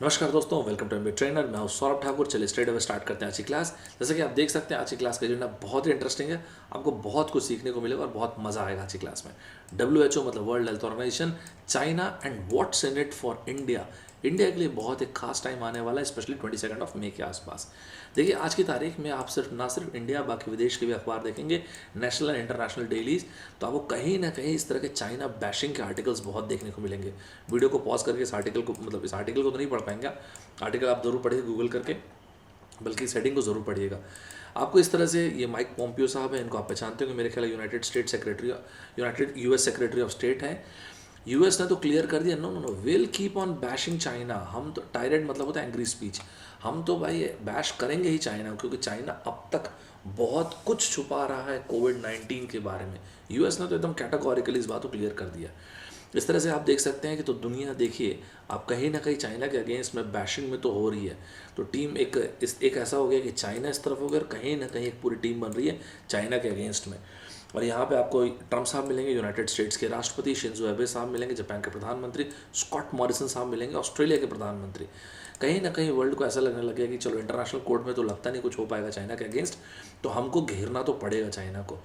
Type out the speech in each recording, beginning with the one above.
नमस्कार दोस्तों, welcome to MBA trainer. मैं हूं सौरभ ठाकुर। चलिए स्ट्रेट अवे स्टार्ट करते हैं आज की क्लास। जैसे कि आप देख सकते हैं आज की क्लास का एजेंडा बहुत ही इंटरेस्टिंग है। आपको बहुत कुछ सीखने को मिलेगा और बहुत मजा आएगा आज की क्लास में। WHO मतलब world health organization, China and what's in it for India. India के लिए बहुत एक खास टाइम आने वाला है, स्पेशली 22 मई के आसपास। देखिए आज की तारीख में आप सिर्फ इंडिया, बाकी विदेश के भी अखबार देखेंगे, नेशनल एंड इंटरनेशनल डेलीज, तो आपको कहीं ना कहीं इस तरह के चाइना बैशिंग के आर्टिकल्स बहुत देखने को मिलेंगे। वीडियो को पॉज करके इस आर्टिकल को इस आर्टिकल को तो नहीं पढ़ पाएंगे। आर्टिकल आप जरूर पढ़िए गूगल करके, बल्कि इस हेडिंग को जरूर पढ़िएगा। आपको इस तरह से, ये माइक पोम्पियो साहब हैं, इनको आप पहचानते होंगे मेरे ख्याल United US secretary of state है। यूएस ने तो क्लियर कर दिया, no no no, will keep on bashing China. हम तो टायरेंट मतलब होता है एंग्री स्पीच, हम तो भाई बैश करेंगे ही चाइना, क्योंकि चाइना अब तक बहुत कुछ छुपा रहा है कोविड-19 के बारे में। यूएस ने तो एकदम कैटेगोरिकली इस बात को क्लियर कर दिया। इस तरह से आप देख सकते हैं कि तो दुनिया देखिए, आप कहीं ना कहीं चाइना के अगेंस्ट में बैशिंग में तो हो रही है। तो टीम एक ऐसा हो गया कि चाइना इस तरफ हो गया और कहीं ना कहीं एक पूरी टीम बन रही है चाइना के अगेंस्ट में। और यहाँ पे आपको ट्रम्प साहब मिलेंगे, यूनाइटेड स्टेट्स के राष्ट्रपति शिंजो एबे साहब मिलेंगे, जापान के प्रधानमंत्री स्कॉट मॉरिसन साहब मिलेंगे, ऑस्ट्रेलिया के प्रधानमंत्री। कहीं ना कहीं वर्ल्ड को ऐसा लगने लग गया कि चलो इंटरनेशनल कोर्ट में तो लगता नहीं कुछ हो पाएगा चाइना के अगेंस्ट, तो हमको घेरना तो पड़ेगा चाइना को।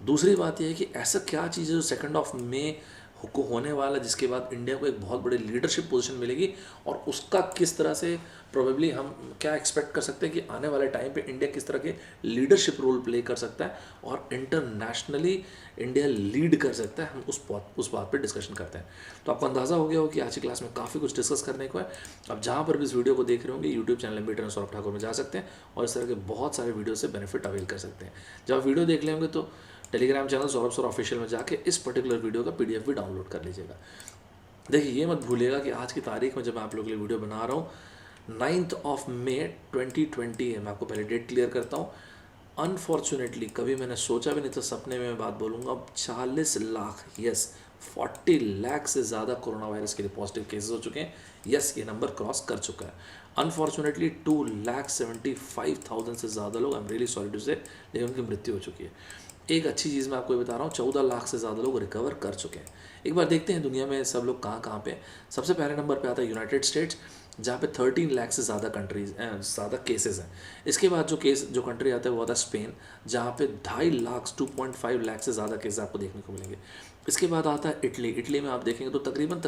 दूसरी बात यह है कि ऐसा क्या चीज़ है जो 2 मई को होने वाला, जिसके बाद इंडिया को एक बहुत बड़ी लीडरशिप पोजीशन मिलेगी, और उसका किस तरह से प्रोबेबली हम क्या एक्सपेक्ट कर सकते हैं कि आने वाले टाइम पे इंडिया किस तरह के लीडरशिप रोल प्ले कर सकता है और इंटरनेशनली इंडिया लीड कर सकता है, हम उस बात पे डिस्कशन करते हैं। तो आपको अंदाज़ा हो गया हो कि आज की क्लास में काफ़ी कुछ डिस्कस करने को है। अब जहाँ पर भी इस वीडियो को देख रहे होंगे, YouTube channel MBA trainer Saurabh Thakur में जा सकते हैं और इस तरह के बहुत सारे वीडियो से बेनिफिट अवेल कर सकते हैं। जब आप वीडियो देख लेंगे तो Telegram channel Saurabh sir official में जाके इस पर्टिकुलर वीडियो का पीडीएफ भी डाउनलोड कर लीजिएगा। देखिए ये मत भूलिएगा कि आज की तारीख में जब मैं आप लोगों के लिए वीडियो बना रहा हूँ 9 मई 2020 है। मैं आपको पहले डेट क्लियर करता हूँ। अनफॉर्चुनेटली कभी मैंने सोचा भी नहीं था, सपने में मैं बात बोलूँगा, अब 40 लाख, यस 40 लाख से ज़्यादा कोरोना वायरस के लिए पॉजिटिव केसेस हो चुके हैं। यस, ये नंबर क्रॉस कर चुका है। अनफॉर्चुनेटली 2,75,000 से ज़्यादा लोग, I am really sorry to say, लेकिन उनकी मृत्यु हो चुकी है। एक अच्छी चीज़ मैं आपको ये बता रहा हूँ, 14 लाख से ज़्यादा लोग रिकवर कर चुके हैं। एक बार देखते हैं दुनिया में सब लोग कहाँ कहाँ पे। सबसे पहले नंबर पे आता है यूनाइटेड स्टेट्स, जहाँ पे 13 लाख से ज़्यादा ज़्यादा केसेस हैं। इसके बाद जो कंट्री आता है वो आता है स्पेन, जहाँ पे 2.5 लाख 2.5 लाख से ज़्यादा केसेस आपको देखने को मिलेंगे। इसके बाद आता है इटली। इटली में आप देखेंगे तो तकरीबन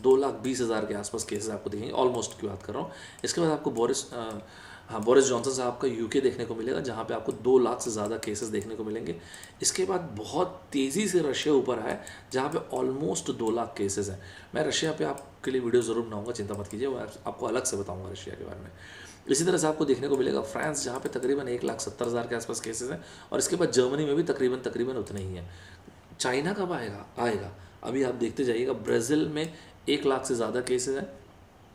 2,20,000 के आसपास केसेस आपको दिखेंगे, ऑलमोस्ट की बात कर रहा हूँ। इसके बाद आपको बोरिस जॉनसन साहब का यूके देखने को मिलेगा, जहाँ पे आपको 2 लाख से ज़्यादा केसेस देखने को मिलेंगे। इसके बाद बहुत तेज़ी से रशिया ऊपर आया, जहाँ पे ऑलमोस्ट 2 लाख केसेस हैं। मैं रशिया पे आपके लिए वीडियो ज़रूर बनाऊंगा, चिंता मत कीजिए, मैं आपको अलग से बताऊंगा रशिया के बारे में। इसी तरह से आपको देखने को मिलेगा फ्रांस, जहाँ पे तकरीबन 1,70,000 के आसपास केसेस हैं, और इसके बाद जर्मनी में भी तकरीबन उतने ही हैं। चाइना कब आएगा अभी आप देखते जाइएगा। ब्राज़ील में 1 लाख से ज़्यादा केसेस हैं।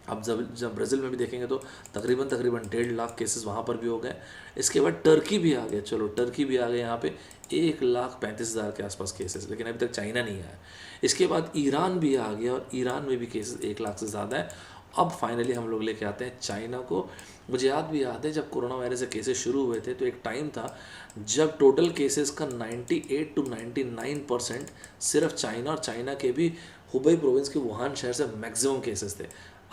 अब जब ब्राज़ील में भी देखेंगे तो तकरीबन 1.5 लाख केसेस वहाँ पर भी हो गए। इसके बाद टर्की भी आ गया, चलो टर्की भी आ गए, यहाँ पे 1,35,000 के आसपास केसेस, लेकिन अभी तक चाइना नहीं आया। इसके बाद ईरान भी आ गया, और ईरान में भी केसेस 1 लाख से ज़्यादा है। अब फाइनली हम लोग लेके आते हैं चाइना को। मुझे याद है जब कोरोना वायरस के केसेस शुरू हुए थे, तो एक टाइम था जब टोटल केसेस का 98 to 99% सिर्फ चाइना, और चाइना के भी हुबई प्रोविंस के वुहान शहर से मैक्सिमम केसेस थे।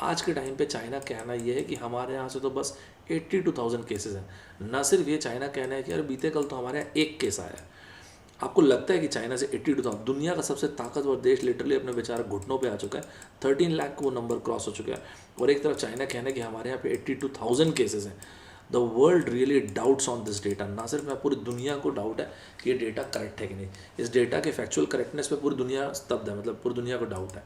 आज के टाइम पे चाइना कहना ये है कि हमारे यहाँ से तो बस 82,000 केसेस हैं। ना सिर्फ ये चाइना कहना है कि यार बीते कल तो हमारे यहाँ 1 केस आया है। आपको लगता है कि चाइना से 82,000, दुनिया का सबसे ताकतवर देश लिटरली अपने बेचारा घुटनों पे आ चुका है, 13 लाख को वो नंबर क्रॉस हो चुका है, और एक तरफ चाइना कहना है कि हमारे यहाँ पे 82,000 केसेस हैं। The world really doubts on this data. ना सिर्फ मैं, पूरी दुनिया को डाउट है कि ये डेटा करेक्ट है कि नहीं। इस डेटा के फैक्चुअल करेक्टनेस पे पूरी दुनिया स्तब्ध है, मतलब पूरी दुनिया को डाउट है।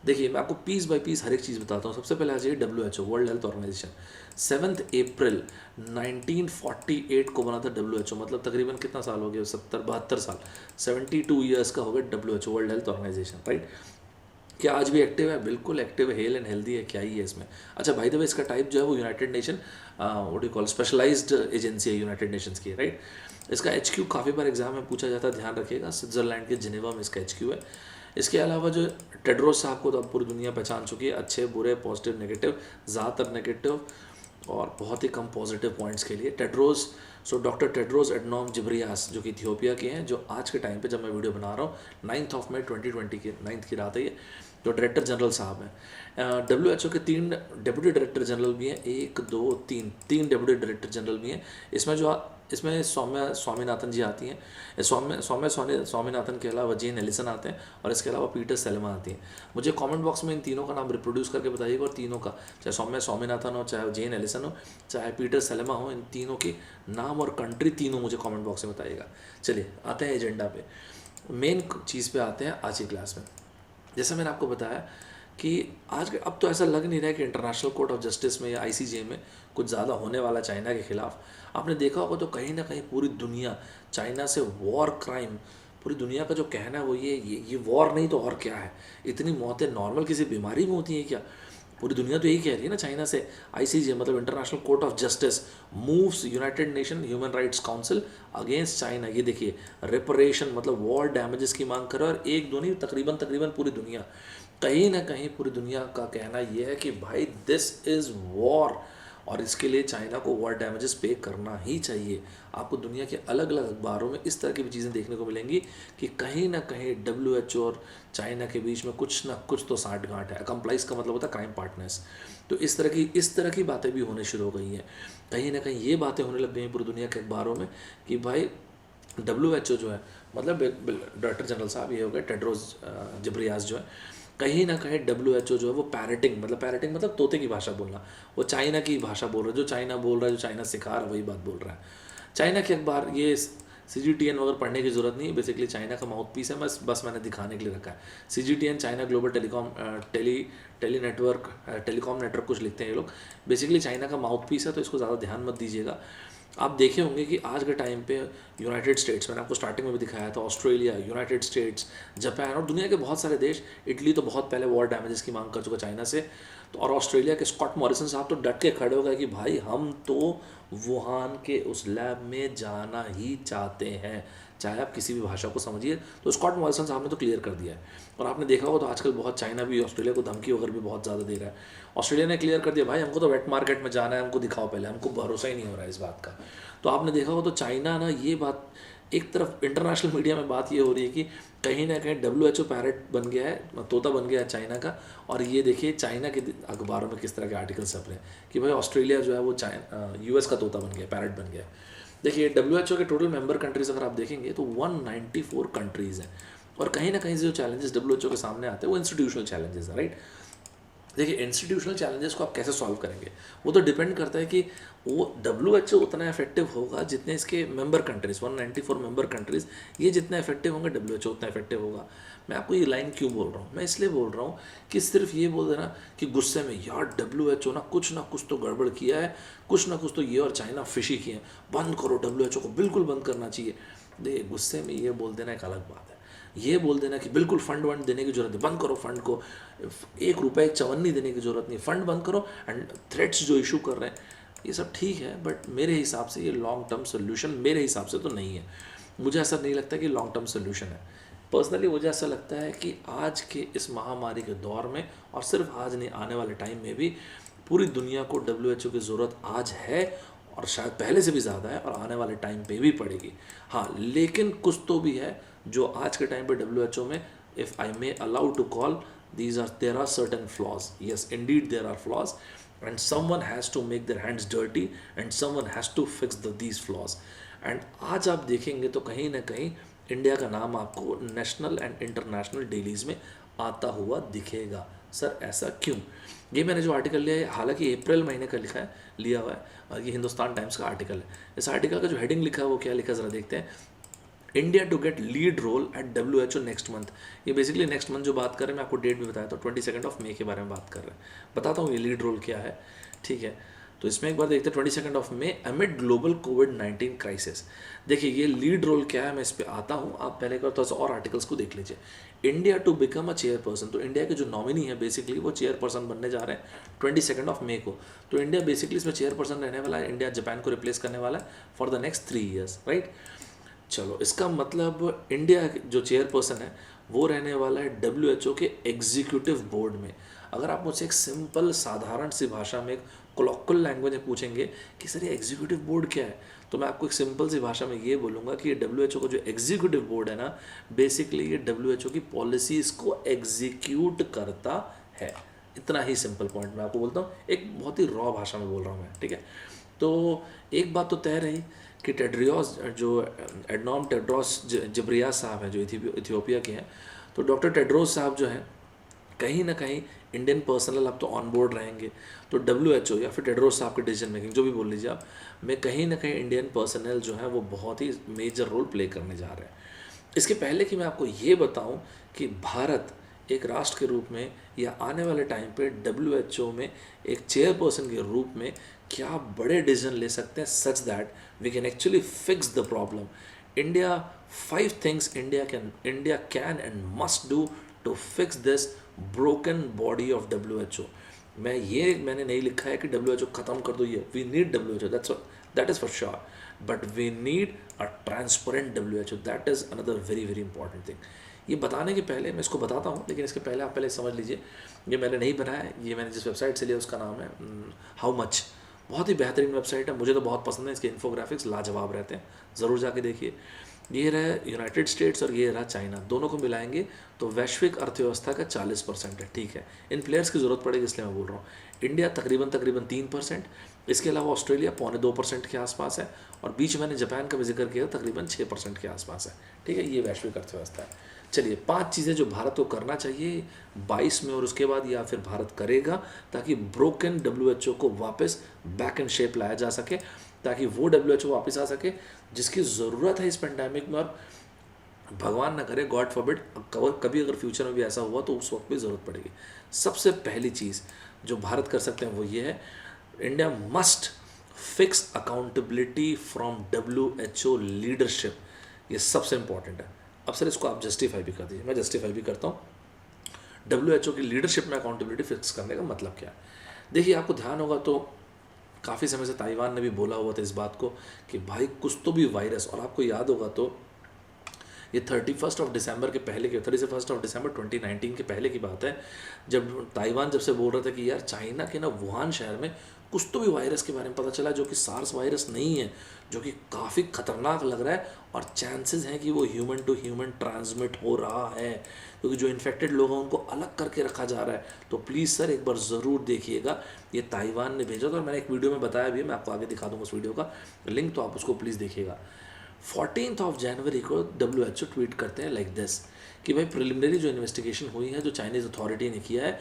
देखिए मैं आपको पीस बाय पीस हर एक चीज़ बताता हूँ। सबसे पहले आ जाइए WHO, वर्ल्ड हेल्थ ऑर्गेनाइजेशन। 7 अप्रैल 1948 को बना था WHO, मतलब तकरीबन कितना साल हो गया, 72 साल, 72 ईयर्स का हो गया WHO, world health organization, right. क्या आज भी एक्टिव है? बिल्कुल एक्टिव है, हेल एंड हेल्दी है, क्या ही है इसमें। अच्छा भाई द वे, इसका टाइप जो है वो United Nation what you call specialized agency है यूनाइटेड नेशंस की, राइट। इसका HQ काफ़ी बार एग्जाम में पूछा जाता है, ध्यान रखिएगा, स्विट्जरलैंड के जिनेवा में इसका HQ है। इसके अलावा जो टेड्रोस साहब को तो अब पूरी दुनिया पहचान चुकी है, अच्छे बुरे पॉजिटिव नेगेटिव, ज़्यादातर नेगेटिव और बहुत ही कम पॉजिटिव पॉइंट्स के लिए Tedros. So doctor Tedros Adhanom Ghebreyesus, जो कि इथियोपिया के हैं, जो आज के टाइम पे जब मैं वीडियो बना रहा हूँ 9 मई 2020 की 9 की रात है ये, जो डायरेक्टर जनरल साहब हैं। WHO के 3 डेप्यूटी डायरेक्टर जनरल भी हैं, 1 2 3 3 डेप्यूटी डायरेक्टर जनरल भी हैं। इसमें सौम्या स्वामीनाथन जी आती हैं। स्वामीनाथन के अलावा जेन एलिसन आते हैं, और इसके अलावा पीटर सेल्मा आती हैं। मुझे कमेंट बॉक्स में इन तीनों का नाम रिप्रोड्यूस करके बताइएगा, और तीनों का, चाहे सौम्या स्वामीनाथन हो, चाहे जेन एलिसन हो, चाहे पीटर सेल्मा हो, इन तीनों के नाम और कंट्री तीनों मुझे कमेंट बॉक्स में बताइएगा। चलिए आते हैं एजेंडा पे, मेन चीज़ पे आते हैं आज की क्लास में। जैसा मैंने आपको बताया कि आज के अब तो ऐसा लग नहीं रहा है कि इंटरनेशनल कोर्ट ऑफ जस्टिस में या ICJ में कुछ ज़्यादा होने वाला चाइना के खिलाफ। आपने देखा होगा तो कहीं ना कहीं पूरी दुनिया चाइना से वॉर क्राइम, पूरी दुनिया का जो कहना है वो ये वॉर नहीं तो और क्या है, इतनी मौतें नॉर्मल किसी बीमारी में होती हैं क्या? पूरी दुनिया तो यही कह रही है ना चाइना से। ICJ मतलब international court of justice moves United nation human rights council against China. ये देखिए, रिपरेशन मतलब वॉर डैमेजेस की मांग कर रहा है, और एक दो नहीं, तकरीबन पूरी दुनिया, कहीं ना कहीं पूरी दुनिया का कहना यह है कि भाई दिस इज़ वॉर, और इसके लिए चाइना को वॉर डैमेजेस पे करना ही चाहिए। आपको दुनिया के अलग अलग अखबारों में इस तरह की भी चीज़ें देखने को मिलेंगी कि कहीं ना कहीं WHO और चाइना के बीच में कुछ ना कुछ तो साठगांठ है। कंप्लाइज का मतलब होता है क्राइम पार्टनर्स। तो इस तरह की बातें भी होने शुरू हो गई हैं। कहीं ना कहीं ये बातें होने लग गई हैं पूरी दुनिया के अखबारों में कि भाई WHO जो है, मतलब डायरेक्टर जनरल साहब ये हो गए टेड्रोस जब्रियास जो है, कहीं ना कहीं WHO जो है वो पैरेटिंग मतलब तोते की भाषा बोलना, वो चाइना की भाषा बोल रहा है, जो चाइना बोल रहा है, जो चाइना सिखा रहा है वही बात बोल रहा है। चाइना के अखबार ये CGTN वगैरह पढ़ने की ज़रूरत नहीं है, बेसिकली चाइना का माउथ पीस है, बस मैंने दिखाने के लिए रखा है। CGTN China global telecom network कुछ लिखते हैं ये लोग, बेसिकली चाइना का माउथ पीस है, तो इसको ज़्यादा ध्यान मत दीजिएगा। आप देखे होंगे कि आज के टाइम पे यूनाइटेड स्टेट्स, मैंने आपको स्टार्टिंग में भी दिखाया था, ऑस्ट्रेलिया, यूनाइटेड स्टेट्स, जापान और दुनिया के बहुत सारे देश, इटली तो बहुत पहले वॉर डैमेजेस की मांग कर चुका चाइना से, तो और ऑस्ट्रेलिया के स्कॉट मॉरिसन साहब तो डट के खड़े हो गए कि भाई हम तो वुहान के उस लैब में जाना ही चाहते हैं, चाहे आप किसी भी भाषा को समझिए। तो स्कॉट मॉरिसन साहब ने तो क्लियर कर दिया है, और आपने देखा होगा तो आजकल बहुत चाइना भी ऑस्ट्रेलिया को धमकी वगैरह भी बहुत ज़्यादा दे रहा है। ऑस्ट्रेलिया ने क्लियर कर दिया भाई हमको तो वेट मार्केट में जाना है, हमको दिखाओ पहले, हमको भरोसा ही नहीं हो रहा है इस बात का। तो आपने देखा होगा तो चाइना ना, ये बात एक तरफ इंटरनेशनल मीडिया में बात ये हो रही है कि कहीं ना कहीं WHO पैरेट बन गया है, तोता बन गया है चाइना का, और ये देखिए चाइना के अखबारों में किस तरह के आर्टिकल छप रहे हैं कि भाई ऑस्ट्रेलिया जो है वो US का तोता बन गया, पैरेट बन गया। देखिए WHO के टोटल मेंबर कंट्रीज़ अगर आप देखेंगे तो 194 कंट्रीज़ हैं, और कहीं ना कहीं जो चैलेंजेस WHO के सामने आते हैं वो इंस्टीट्यूशनल चैलेंजेस हैं, राइट। देखिए इंस्टीट्यूशनल चैलेंजेस को आप कैसे सॉल्व करेंगे, वो तो डिपेंड करता है कि वो WHO उतना इफेक्टिव होगा जितने इसके मेंबर कंट्रीज़, 194 मेंबर कंट्रीज़, ये जितना इफेक्टिव होंगे WHO उतना इफेक्टिव होगा। मैं आपको ये लाइन क्यों बोल रहा हूँ, मैं इसलिए बोल रहा हूँ कि सिर्फ ये बोल देना कि गुस्से में यार WHO ना कुछ तो गड़बड़ किया है, कुछ ना कुछ तो ये और चाइना फिशी किए हैं, बंद करो, WHO को बिल्कुल बंद करना चाहिए। देखिए गुस्से में ये बोल देना एक अलग बात है, ये बोल देना कि बिल्कुल फंड वंड देने की जरूरत नहीं, बंद करो फंड को, 1 रुपये 1 चवन्नी देने की जरूरत नहीं, फंड बंद करो, एंड थ्रेट्स जो इशू कर रहे हैं ये सब ठीक है, बट मेरे हिसाब से ये लॉन्ग टर्म सोल्यूशन मेरे हिसाब से तो नहीं है। मुझे ऐसा नहीं लगता कि लॉन्ग टर्म सोल्यूशन है। पर्सनली मुझे ऐसा लगता है कि आज के इस महामारी के दौर में, और सिर्फ आज नहीं, आने वाले टाइम में भी पूरी दुनिया को WHO की ज़रूरत आज है, और शायद पहले से भी ज़्यादा है, और आने वाले टाइम पे भी पड़ेगी। हाँ, लेकिन कुछ तो भी है जो आज के टाइम पे WHO में, if I may allow to call, there are certain flaws. Yes, indeed there are flaws, and someone has to make their hands dirty, and someone has to fix these flaws. And आज आप देखेंगे तो कहीं ना कहीं India का नाम आपको नेशनल एंड इंटरनेशनल डेलीज़ में आता हुआ दिखेगा। सर ऐसा क्यों? ये मैंने जो आर्टिकल लिया है, हालांकि अप्रैल महीने का लिया हुआ है, और ये हिंदुस्तान टाइम्स का आर्टिकल है। इस आर्टिकल का जो हेडिंग लिखा है वो क्या लिखा है ज़रा देखते हैं। India to get lead role at WHO next month. ये बेसिकली नेक्स्ट मंथ जो बात कर रहे हैं, मैं आपको डेट भी बताया था, 22 मई के बारे में बात कर रहे हैं। बताता हूँ ये लीड रोल क्या है, ठीक है। तो इसमें एक बार देखते हैं 22 मई अमिड ग्लोबल कोविड-19 क्राइसिस। देखिए ये लीड रोल क्या है, मैं इस पर आता हूँ, आप पहले का थोड़ा सा और आर्टिकल्स को देख लीजिए। India to become a chairperson, तो इंडिया के जो नॉमिनी है बेसिकली वो चेयरपर्सन बनने जा रहे हैं 22 मई को। तो इंडिया बेसिकली इसमें चेयरपर्सन रहने वाला है, इंडिया जापान को रिप्लेस करने वाला है for the next 3 years, right. चलो इसका मतलब इंडिया जो चेयरपर्सन है वो रहने वाला है WHO के एग्जीक्यूटिव बोर्ड में। अगर आप मुझसे एक सिंपल साधारण सी भाषा में, एक कोलोक्वल लैंग्वेज में पूछेंगे कि सर ये एग्जीक्यूटिव बोर्ड क्या है, तो मैं आपको एक सिंपल सी भाषा में ये बोलूँगा कि ये WHO का जो एग्जीक्यूटिव बोर्ड है ना, बेसिकली ये WHO की पॉलिसीज़ को एग्जीक्यूट करता है। इतना ही सिंपल पॉइंट मैं आपको बोलता हूँ, एक बहुत ही रॉ भाषा में बोल रहा हूँ मैं, ठीक है। तो एक बात तो तय रही कि टेड्रियोस जो एडनॉम टेड्रोस जब्रियास साहब हैं, जो इथियोपिया के हैं, तो डॉक्टर टेड्रोस साहब जो हैं कहीं ना कहीं इंडियन पर्सनल अब तो ऑन बोर्ड रहेंगे, तो WHO या फिर टेड्रोस साहब के डिसीजन मेकिंग जो भी बोल लीजिए आप, में कहीं ना कहीं इंडियन पर्सनल जो है वो बहुत ही मेजर रोल प्ले करने जा रहे हैं। इसके पहले कि मैं आपको ये बताऊं कि भारत एक राष्ट्र के रूप में या आने वाले टाइम पे WHO में एक चेयरपर्सन के रूप में क्या बड़े डिसीजन ले सकते हैं such that we can actually fix the problem. India 5 things India can and must do to fix this broken body of WHO। मैंने नहीं लिखा है कि WHO ख़त्म कर दो, ये we need WHO, that is for sure, but we need a transparent WHO, that is another very very important thing. ये बताने के पहले मैं इसको बताता हूँ, लेकिन इसके पहले आप पहले समझ लीजिए, ये मैंने नहीं बनाया है, ये मैंने जिस वेबसाइट से लिया उसका नाम है हाउ मच। बहुत ही बेहतरीन वेबसाइट है, मुझे तो बहुत पसंद है, इसके इन्फोग्राफिक्स लाजवाब रहते हैं, ज़रूर जाके देखिए। ये रहा यूनाइटेड स्टेट्स और ये रहा चाइना, दोनों को मिलाएंगे तो वैश्विक अर्थव्यवस्था का 40% है, ठीक है। इन प्लेयर्स की ज़रूरत पड़ेगी इसलिए मैं बोल रहा हूँ। इंडिया तकरीबन 3%, इसके अलावा ऑस्ट्रेलिया 2.25% के आसपास है, और बीच मैंने जापान का भी जिक्र किया, तकरीबन 6% के आसपास है, ठीक है। ये वैश्विक अर्थव्यवस्था है। चलिए 5 चीज़ें जो भारत को करना चाहिए 22 में और उसके बाद, या फिर भारत करेगा ताकि ब्रोकन WHO को वापस बैक इन शेप लाया जा सके, ताकि वो WHO वापस आ सके जिसकी ज़रूरत है इस पेंडेमिक में, और भगवान ना करे गॉड फॉरबिड कभी अगर फ्यूचर में भी ऐसा हुआ तो उस वक्त भी ज़रूरत पड़ेगी। सबसे पहली चीज़ जो भारत कर सकते हैं वो ये है, India must fix accountability from WHO leadership. ये सबसे इंपॉर्टेंट है। अब सर इसको आप जस्टिफाई भी कर दीजिए, मैं जस्टिफाई भी करता हूँ। WHO की लीडरशिप में अकाउंटेबिलिटी फिक्स करने का मतलब क्या है? देखिए आपको ध्यान होगा तो काफ़ी समय से ताइवान ने भी बोला हुआ था इस बात को कि भाई कुछ तो भी वायरस, और आपको याद होगा तो ये 31 दिसंबर के पहले की 31 दिसंबर 2019 के पहले की बात है, जब ताइवान जब से बोल रहा था कि यार चाइना के ना वुहान शहर में कुछ तो भी वायरस के बारे में पता चला, जो कि सार्स वायरस नहीं है, जो कि काफ़ी खतरनाक लग रहा है, और चांसेस हैं कि वो ह्यूमन टू ह्यूमन ट्रांसमिट हो रहा है, क्योंकि जो इन्फेक्टेड लोग हैं उनको अलग करके रखा जा रहा है। तो प्लीज़ सर एक बार ज़रूर देखिएगा, ये ताइवान ने भेजा था, और मैंने एक वीडियो में बताया भी है, मैं आपको आगे दिखा दूँगा उस वीडियो का लिंक, तो आप उसको प्लीज़ देखिएगा। 14 जनवरी को WHO ट्वीट करते हैं लाइक दिस कि भाई प्रिलिमिनरी जो इन्वेस्टिगेशन हुई है, जो चाइनीज़ अथॉरिटी ने किया है,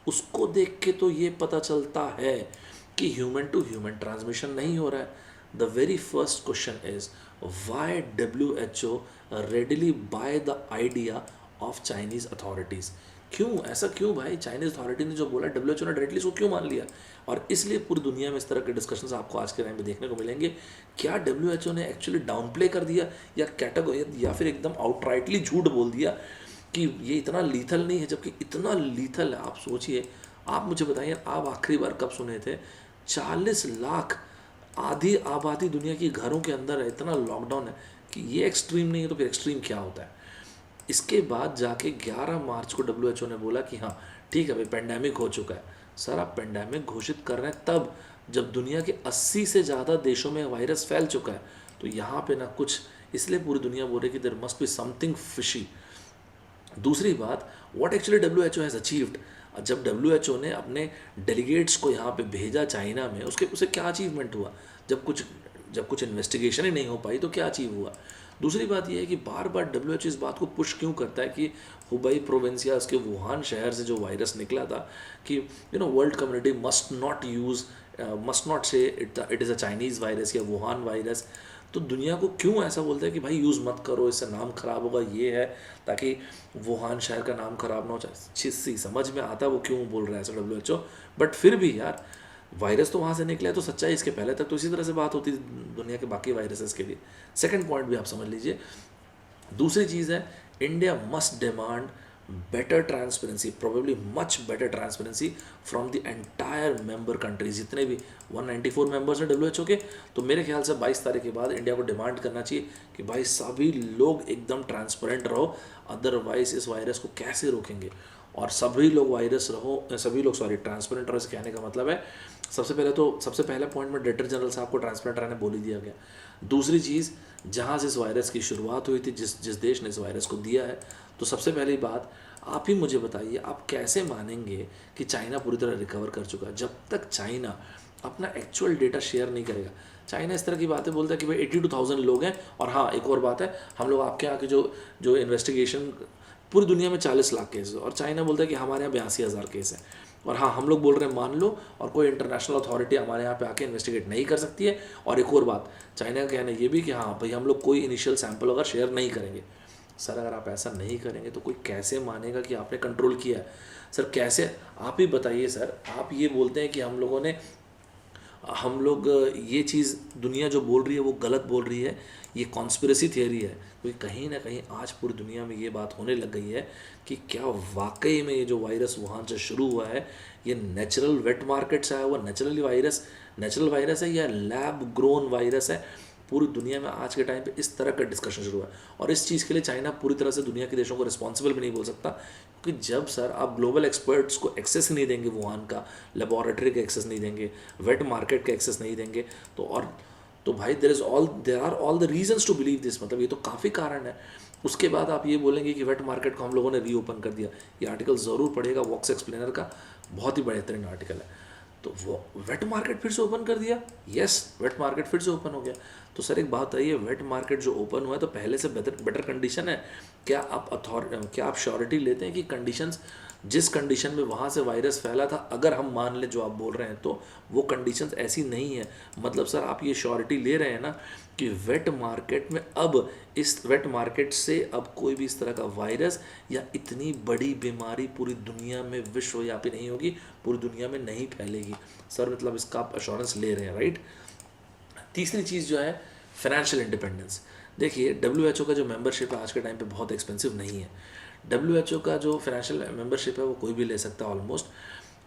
उसको देख के तो ये पता चलता है कि ह्यूमन टू ह्यूमन ट्रांसमिशन नहीं हो रहा है। The very first question is why WHO readily buy the idea of Chinese authorities. क्यों ऐसा, क्यों भाई? चाइनीज़ अथॉरिटी ने जो बोला WHO ने डायरेक्टली इसको क्यों मान लिया? और इसलिए पूरी दुनिया में इस तरह के डिस्कशंस आपको आज के टाइम में देखने को मिलेंगे। क्या WHO ने एक्चुअली डाउन प्ले कर दिया, या कैटेगरी, या फिर एकदम आउटराइटली झूठ बोल दिया कि ये इतना लीथल नहीं है, जबकि इतना लीथल है? आप सोचिए, आप मुझे बताइए, आप आखिरी बार कब सुने थे 40 लाख आधी आबादी दुनिया की घरों के अंदर है, इतना लॉकडाउन है कि ये एक्सट्रीम नहीं है, तो फिर एक्सट्रीम क्या होता है? इसके बाद जाके 11 मार्च को WHO ने बोला कि हाँ ठीक है भाई पेंडेमिक हो चुका है। सर आप पेंडेमिक घोषित कर रहे हैं तब जब दुनिया के 80 से ज़्यादा देशों में वायरस फैल चुका है, तो यहाँ पे ना कुछ, इसलिए पूरी दुनिया बोल रही है कि there must be something fishy. दूसरी बात, what actually WHO has achieved. जब WHO ने अपने डेलीगेट्स को यहाँ पे भेजा चाइना में, उसे क्या अचीवमेंट हुआ? जब कुछ इन्वेस्टिगेशन ही नहीं हो पाई तो क्या अचीव हुआ? दूसरी बात यह है कि बार बार WHO इस बात को पुश क्यों करता है कि हुबई प्रोविंस या उसके वुहान शहर से जो वायरस निकला था कि वर्ल्ड कम्युनिटी मस्ट नॉट से it is a Chinese virus या वुहान वायरस। तो दुनिया को क्यों ऐसा बोलता है कि भाई यूज़ मत करो, इससे नाम खराब होगा, ये है, ताकि वुहान शहर का नाम खराब ना हो। सी समझ में आता है वो क्यों बोल रहा है ऐसा WHO, बट फिर भी यार वायरस तो वहाँ से निकला है, तो सच्चाई इसके पहले तक तो इसी तरह से बात होती थी दुनिया के बाकी वायरसेस के लिए। सेकंड पॉइंट भी आप समझ लीजिए। दूसरी चीज़ है, India must demand better transparency, probably much better transparency from the entire member countries. जितने भी 194 मेंबर्स हैं WHO के, तो मेरे ख्याल से 22 तारीख के बाद इंडिया को डिमांड करना चाहिए कि भाई सभी लोग एकदम ट्रांसपेरेंट रहो, अदरवाइज इस वायरस को कैसे रोकेंगे। और सभी लोग वायरस रहो, सभी लोग सॉरी ट्रांसपेरेंट रहो। कहने का मतलब है सबसे पहले पॉइंट में डायरेक्टर जनरल साहब को ट्रांसपेरेंट रहने बोल ही दिया गया। दूसरी चीज़, जहाँ से इस वायरस की शुरुआत हुई थी, जिस देश ने इस वायरस को दिया है, तो सबसे पहली बात आप ही मुझे बताइए, आप कैसे मानेंगे कि चाइना पूरी तरह रिकवर कर चुका है जब तक चाइना अपना एक्चुअल डेटा शेयर नहीं करेगा। चाइना इस तरह की बातें बोलता है कि भाई 82,000 लोग हैं, और हाँ एक और बात है, हम लोग आपके यहाँ के जो इन्वेस्टिगेशन, पूरी दुनिया में 40 लाख केस है और चाइना बोलता है कि हमारे यहाँ 82,000 केस हैं, और हाँ हम लोग बोल रहे हैं मान लो, और कोई इंटरनेशनल अथॉरिटी हमारे यहाँ पे आके इन्वेस्टिगेट नहीं कर सकती है। और एक और बात, चाइना का कहना ये भी कि हाँ भाई हम लोग कोई इनिशियल सैंपल अगर शेयर नहीं करेंगे। सर अगर आप ऐसा नहीं करेंगे तो कोई कैसे मानेगा कि आपने कंट्रोल किया है? सर कैसे, आप ही बताइए सर। आप ये बोलते हैं कि हम लोग ये चीज़ दुनिया जो बोल रही है वो गलत बोल रही है, ये कॉन्स्पिरेसी थियरी है, क्योंकि कहीं ना कहीं आज पूरी दुनिया में ये बात होने लग गई है कि क्या वाकई में ये जो वायरस वुहान से शुरू हुआ है, ये नेचुरल वेट मार्केट से आया हुआ नेचुरल वायरस है या लैब ग्रोन वायरस है। पूरी दुनिया में आज के टाइम पे इस तरह का डिस्कशन शुरू है, और इस चीज़ के लिए चाइना पूरी तरह से दुनिया के देशों को रिस्पॉन्सिबल भी नहीं बोल सकता, क्योंकि जब सर आप ग्लोबल एक्सपर्ट्स को एक्सेस नहीं देंगे, वुहान का लेबोरेटरी का एक्सेस नहीं देंगे, वेट मार्केट का एक्सेस नहीं देंगे, तो भाई there are all the reasons to believe this, मतलब ये तो काफ़ी कारण है। उसके बाद आप ये बोलेंगे कि वेट मार्केट को हम लोगों ने रीओपन कर दिया। ये आर्टिकल ज़रूर पढ़ेगा, वॉक्स एक्सप्लेनर का, बहुत ही बेहतरीन आर्टिकल है। तो वो वेट मार्केट फिर से ओपन कर दिया, यस वेट मार्केट फिर से ओपन हो गया। तो सर एक बात है, वेट मार्केट जो ओपन हुआ है तो पहले से बेटर कंडीशन है। क्या आप श्योरिटी लेते हैं कि कंडीशंस, जिस कंडीशन में वहाँ से वायरस फैला था, अगर हम मान ले जो आप बोल रहे हैं, तो वो कंडीशंस ऐसी नहीं है? मतलब सर आप ये श्योरिटी ले रहे हैं ना कि वेट मार्केट में अब, इस वेट मार्केट से अब कोई भी इस तरह का वायरस या इतनी बड़ी बीमारी पूरी दुनिया में विश्वव्यापी नहीं होगी, पूरी दुनिया में नहीं फैलेगी। सर मतलब इसका आप अश्योरेंस ले रहे हैं, राइट? तीसरी चीज़ जो है फाइनेंशियल इंडिपेंडेंस। देखिए WHO का जो मेंबरशिप है आज के टाइम पे बहुत एक्सपेंसिव नहीं है। WHO का जो फाइनेंशियल मेंबरशिप है वो कोई भी ले सकता है ऑलमोस्ट।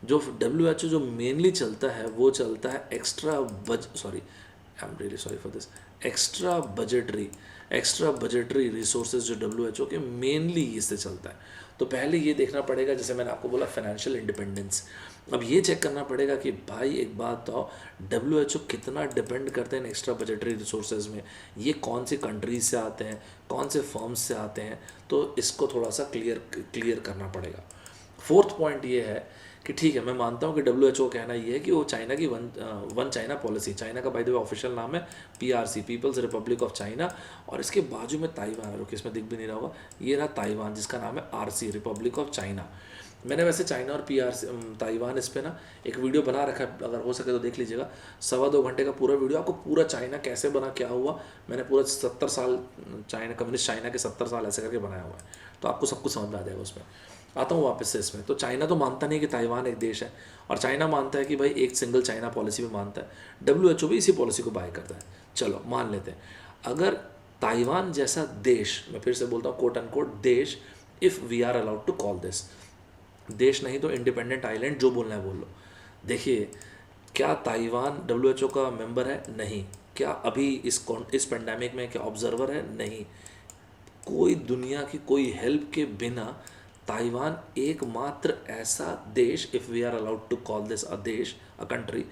जो WHO जो मेनली चलता है वो चलता है एक्स्ट्रा बजटरी रिसोर्सेज, जो WHO के मेनली इससे चलता है। तो पहले ये देखना पड़ेगा, जैसे मैंने आपको बोला फाइनेंशियल इंडिपेंडेंस। अब ये चेक करना पड़ेगा कि भाई एक बात तो WHO कितना डिपेंड करते हैं एक्स्ट्रा बजटरी रिसोर्सेज में, ये कौन सी कंट्रीज से आते हैं, कौन से फर्म्स से आते हैं, तो इसको थोड़ा सा क्लियर करना पड़ेगा। फोर्थ पॉइंट ये है कि ठीक है, मैं मानता हूँ कि WHO कहना ये है कि वो चाइना की वन चाइना पॉलिसी, चाइना का बाय द वे ऑफिशियल नाम है PRC, people's republic of China, और इसके बाजू में ताइवान है, रुकिए इसमें दिख भी नहीं रहा होगा, ये रहा ताइवान जिसका नाम है RC, रिपब्लिक ऑफ चाइना। मैंने वैसे चाइना और PRC ताइवान इस पर ना एक वीडियो बना रखा है, अगर हो सके तो देख लीजिएगा, 2.25 घंटे का पूरा वीडियो, आपको पूरा चाइना कैसे बना, क्या हुआ, मैंने पूरा 70 साल चाइना, कम्युनिस्ट चाइना के 70 साल ऐसे करके बनाया हुआ है, तो आपको सब कुछ समझ में आ जाएगा उसमें। आता हूँ वापस से इसमें। तो चाइना तो मानता नहीं कि ताइवान एक देश है, और चाइना मानता है कि भाई एक सिंगल चाइना पॉलिसी में मानता है। WHO भी इसी पॉलिसी को बाय करता है। चलो मान लेते हैं, अगर ताइवान जैसा देश, मैं फिर से बोलता हूँ कोट अनकोट देश, if we are allowed to call this देश, नहीं तो इंडिपेंडेंट आइलैंड, जो बोलना है बोल लो। देखिए, क्या ताइवान WHO का मेंबर है? नहीं। क्या अभी इस पेंडेमिक में क्या ऑब्जर्वर है? नहीं। कोई दुनिया की कोई हेल्प के बिना ताइवान एकमात्र ऐसा देश, if we are allowed to call this a देश, अ कंट्री,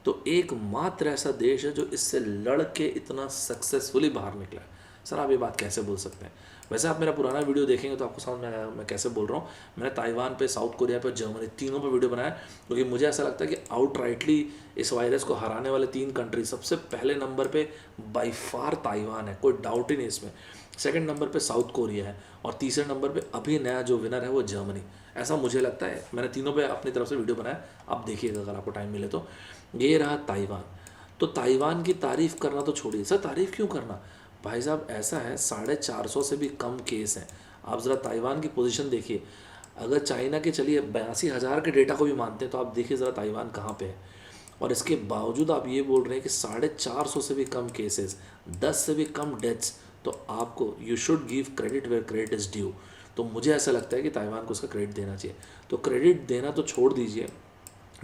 तो एकमात्र ऐसा देश है जो इससे लड़ के इतना सक्सेसफुली बाहर निकला है। सर आप ये बात कैसे बोल सकते हैं? वैसे आप मेरा पुराना वीडियो देखेंगे तो आपको समझ में आएगा मैं कैसे बोल रहा हूँ। मैंने ताइवान पे, साउथ कोरिया पे, जर्मनी, तीनों पे वीडियो बनाया, क्योंकि मुझे ऐसा लगता है कि आउटराइटली इस वायरस को हराने वाले 3 कंट्री, सबसे पहले नंबर पे बाय फार ताइवान है, कोई डाउट ही नहीं इसमें। सेकंड नंबर पे साउथ कोरिया है, और तीसरे नंबर पे अभी नया जो विनर है वो जर्मनी, ऐसा मुझे लगता है। मैंने तीनों पे अपनी तरफ से वीडियो बनाया, आप देखिएगा अगर आपको टाइम मिले तो। ये रहा ताइवान। तो ताइवान की तारीफ़ करना तो छोड़िए, सर तारीफ़ क्यों करना भाई साहब, ऐसा है 450 से भी कम केस हैं। आप ज़रा ताइवान की पोजीशन देखिए, अगर चाइना के चलिए 82,000 के डेटा को भी मानते हैं, तो आप देखिए ज़रा ताइवान कहाँ पे है, और इसके बावजूद आप ये बोल रहे हैं कि 450 से भी कम केसेस, 10 से भी कम डेथ्स, तो आपको you should give credit where credit is due. तो मुझे ऐसा लगता है कि ताइवान को उसका क्रेडिट देना चाहिए। तो क्रेडिट देना तो छोड़ दीजिए,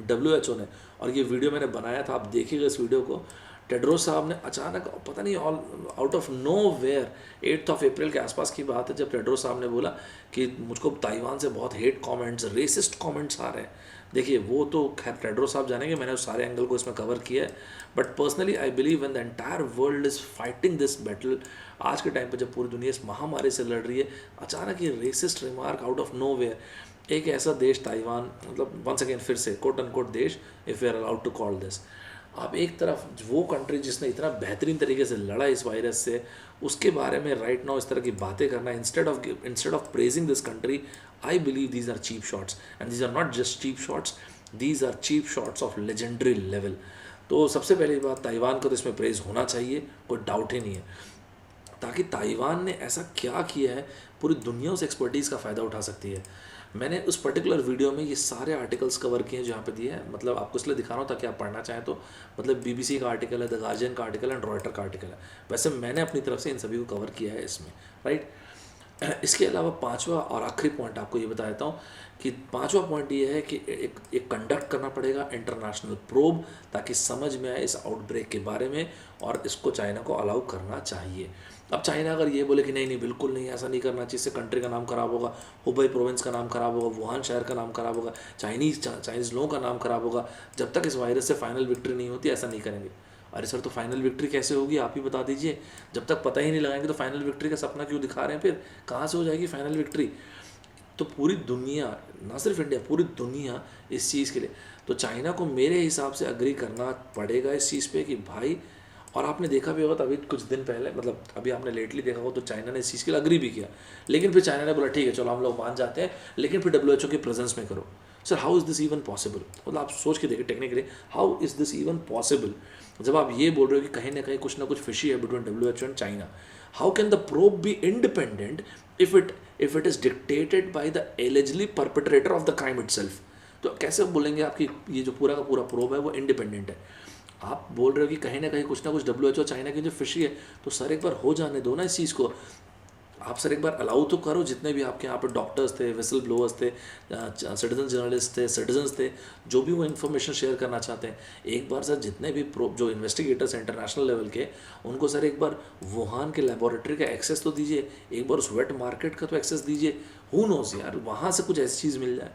WHO ने, और ये वीडियो मैंने बनाया था, आप देखिएगा इस वीडियो को, टेड्रोस साहब ने अचानक, पता नहीं all out of nowhere, 8 अप्रैल के आसपास की बात है, जब टेड्रोस साहब ने बोला कि मुझको ताइवान से बहुत हेट कमेंट्स, रेसिस्ट कमेंट्स आ रहे हैं। देखिए वो तो खैर टेड्रोस साहब जानेंगे, मैंने उस सारे एंगल को इसमें कवर किया है, but personally I believe when the entire world is fighting this battle, आज के टाइम पर जब पूरी दुनिया इस महामारी से लड़ रही है, अचानक ये racist remark out of nowhere, एक ऐसा देश ताइवान, मतलब वंस अगेन फिर से कोट अनकोट देश, if we are allowed to call this, आप एक तरफ वो कंट्री जिसने इतना बेहतरीन तरीके से लड़ा इस वायरस से, उसके बारे में राइट नाउ इस तरह की बातें करना, instead of praising this country, I believe these are cheap shots, and these are not just cheap shots, these are cheap shots of legendary level. तो सबसे पहली बात, ताइवान को तो इसमें प्रेज होना चाहिए, कोई डाउट ही नहीं है, ताकि ताइवान ने ऐसा क्या किया है, पूरी दुनिया उस एक्सपर्टीज़ का फ़ायदा उठा सकती है। मैंने उस पर्टिकुलर वीडियो में ये सारे आर्टिकल्स कवर किए हैं जो यहाँ पे दिए हैं, मतलब आपको इसलिए दिखा रहा हूँ ताकि आप पढ़ना चाहें तो, मतलब बीबीसी का आर्टिकल है, द गार्जियन का आर्टिकल है, एंड रॉयटर का आर्टिकल है। वैसे मैंने अपनी तरफ से इन सभी को कवर किया है इसमें, राइट। इसके अलावा पांचवा और आखिरी पॉइंट आपको ये बता देता हूँ कि पांचवा पॉइंट ये है कि एक कंडक्ट करना पड़ेगा इंटरनेशनल प्रोब, ताकि समझ में आए इस आउटब्रेक के बारे में, और इसको चाइना को अलाउ करना चाहिए। अब चाइना अगर ये बोले कि नहीं नहीं बिल्कुल नहीं, ऐसा नहीं करना चाहिए, इससे कंट्री का नाम खराब होगा, हुबई प्रोविंस का नाम खराब होगा, वुहान शहर का नाम खराब होगा, चाइनीज़ लोगों का नाम खराब होगा, जब तक इस वायरस से फाइनल विक्ट्री नहीं होती ऐसा नहीं करेंगे। अरे सर तो फाइनल विक्ट्री कैसे होगी, आप ही बता दीजिए, जब तक पता ही नहीं लगाएंगे तो फाइनल विक्ट्री का सपना क्यों दिखा रहे हैं, फिर कहाँ से हो जाएगी फाइनल विक्ट्री। तो पूरी दुनिया, ना सिर्फ इंडिया, पूरी दुनिया इस चीज़ के लिए, तो चाइना को मेरे हिसाब से अग्री करना पड़ेगा इस चीज़ पे कि भाई, और आपने देखा भी होगा तो अभी कुछ दिन पहले, मतलब अभी आपने लेटली देखा होगा तो चाइना ने इस चीज़ के लिए अग्री भी किया, लेकिन फिर चाइना ने बोला ठीक है चलो हम लोग मान जाते हैं, लेकिन फिर WHO के प्रेजेंस में करो। Sir how is this even possible, मतलब आप सोच के देखिए technically, how is this even possible, जब आप ये बोल रहे हो कि कहीं ना कहीं कुछ ना कुछ फिशी है between WHO and China. How can the probe be independent if it is dictated by the eligibly perpetrator of the crime itself. तो कैसे बोलेंगे आपकी ये जो पूरा का पूरा प्रोब है वो इंडिपेंडेंट है। आप बोल रहे हो कि कहीं ना कहीं कुछ ना कुछ WHO चाइना की जो फिशी है, तो सर एक बार हो जाने दो ना इस चीज़ को, आप सर एक बार अलाउ तो करो, जितने भी आपके यहाँ पर डॉक्टर्स थे, विसल ब्लोअर्स थे, सिटीजन जर्नलिस्ट थे, सिटीजन्स थे, जो भी वो इन्फॉर्मेशन शेयर करना चाहते हैं, एक बार सर जितने भी जो इन्वेस्टिगेटर्स हैं इंटरनेशनल लेवल के, उनको सर एक बार वुहान के लेबोरेटरी का एक्सेस तो दीजिए, एक बार उस वेट मार्केट का तो एक्सेस दीजिए, हु नोज़ यार, वहाँ से कुछ ऐसी चीज़ मिल जाए।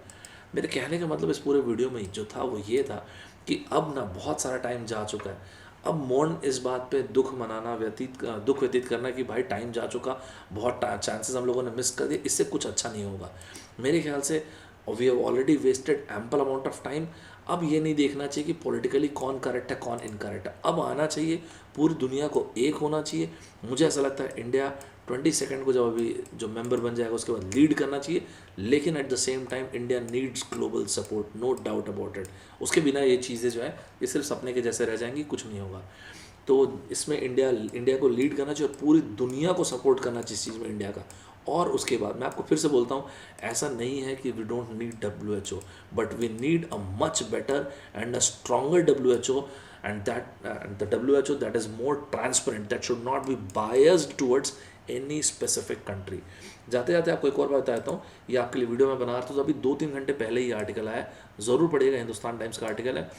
मेरे कहने का मतलब इस पूरे वीडियो में जो था वो ये था कि अब ना बहुत सारा टाइम जा चुका है, अब मौन इस बात पे दुख व्यतीत करना कि भाई टाइम जा चुका, बहुत चांसेस हम लोगों ने मिस कर दिए, इससे कुछ अच्छा नहीं होगा मेरे ख्याल से। We have already wasted ample amount of time. अब ये नहीं देखना चाहिए कि पॉलिटिकली कौन करेक्ट है कौन इनकरेक्ट है, अब आना चाहिए, पूरी दुनिया को एक होना चाहिए। मुझे ऐसा लगता है इंडिया 22 को जब अभी जो मेंबर बन जाएगा उसके बाद लीड करना चाहिए, लेकिन at the same time India needs global support, no doubt about it. उसके बिना ये चीज़ें जो है ये सिर्फ सपने के जैसे रह जाएंगी, कुछ नहीं होगा। तो इसमें इंडिया को लीड करना चाहिए और पूरी दुनिया को सपोर्ट करना चाहिए इस चीज़ में इंडिया का। और उसके बाद मैं आपको फिर से बोलता हूँ, ऐसा नहीं है कि we don't need WHO, but we need a much better and a stronger WHO, and the WHO that is more transparent, that should not be biased towards any specific country। जाते जाते आपको एक और बात बताता हूँ, ये आपके लिए वीडियो में बना रहा था, तो अभी 2-3 घंटे पहले ही आर्टिकल आया, ज़रूर पढ़िएगा, हिंदुस्तान टाइम्स का आर्टिकल है।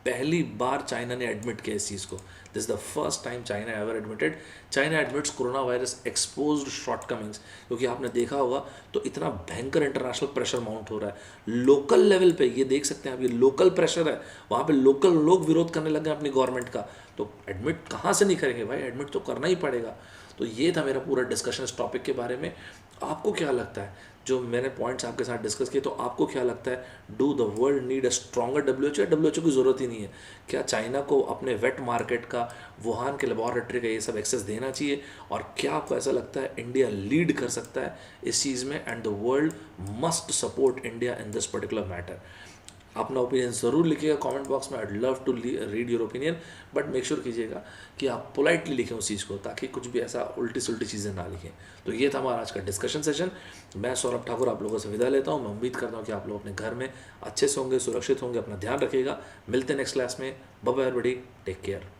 पहली बार चाइना ने एडमिट किया इस चीज़ को, this is the first time China ever admitted, China admits corona virus exposed shortcomings. क्योंकि आपने देखा होगा तो इतना भयंकर इंटरनेशनल प्रेशर माउंट हो रहा है लोकल लेवल पे, ये देख सकते हैं आप, ये लोकल प्रेशर है, वहाँ पे लोकल लोग विरोध करने लगे अपनी गवर्नमेंट का, तो एडमिट कहाँ से नहीं करेंगे भाई, एडमिट तो करना ही पड़ेगा। तो ये था मेरा पूरा डिस्कशन इस टॉपिक के बारे में। आपको क्या लगता है, जो मैंने पॉइंट्स आपके साथ डिस्कस किए, तो आपको क्या लगता है, do the world need a stronger WHO या WHO की ज़रूरत ही नहीं है? क्या चाइना को अपने वेट मार्केट का, वुहान के लेबॉरेटरी का ये सब एक्सेस देना चाहिए? और क्या आपको ऐसा लगता है इंडिया लीड कर सकता है इस चीज़ में, and the world must support India in this particular matter? अपना ओपिनियन ज़रूर लिखिएगा कमेंट बॉक्स में, I love to read your opinion, but make sure कीजिएगा कि आप पोलाइटली लिखें उस चीज़ को, ताकि कुछ भी ऐसा उल्टी सुल्टी चीज़ें ना लिखें। तो ये था हमारा आज का डिस्कशन सेशन। मैं सौरभ ठाकुर आप लोगों से विदा लेता हूँ। मैं उम्मीद करता हूँ कि आप लोग अपने घर में अच्छे से होंगे, सुरक्षित होंगे, अपना ध्यान रखिएगा। मिलते हैं नेक्स्ट क्लास में। Bye bye everybody, take care.